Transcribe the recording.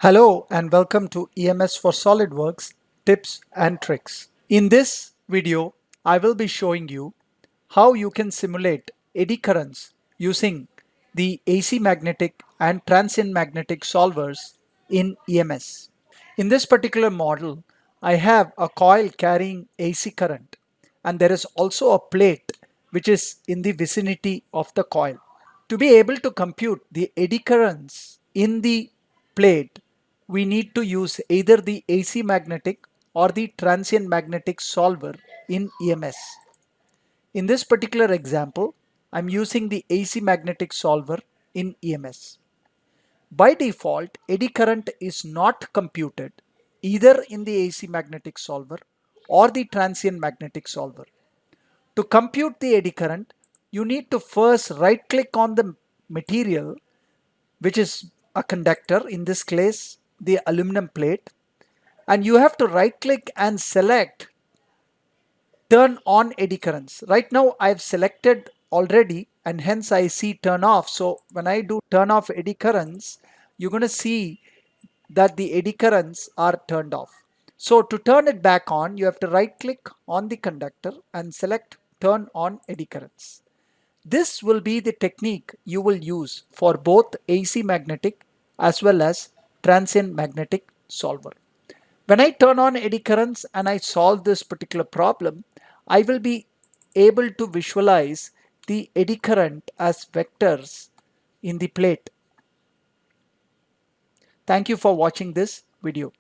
Hello and welcome to EMS for SOLIDWORKS tips and tricks. In this video, I will be showing you how you can simulate eddy currents using the AC magnetic and transient magnetic solvers in EMS. In this particular model, I have a coil carrying AC current and there is also a plate which is in the vicinity of the coil. To be able to compute the eddy currents in the plate, we need to use either the AC magnetic or the transient magnetic solver in EMS. In this particular example, I'm using the AC magnetic solver in EMS. By default, eddy current is not computed either in the AC magnetic solver or the transient magnetic solver. To compute the eddy current, you need to first right click on the material, which is a conductor, in this case the aluminum plate, and you have to right click and select turn on eddy currents. Right now I've selected already and hence I see turn off. So when I do turn off eddy currents, you're going to see that the eddy currents are turned off. So to turn it back on, you have to right click on the conductor and select turn on eddy currents. This will be the technique you will use for both AC magnetic as well as transient magnetic solver. When I turn on eddy currents and I solve this particular problem, I will be able to visualize the eddy current as vectors in the plate. Thank you for watching this video.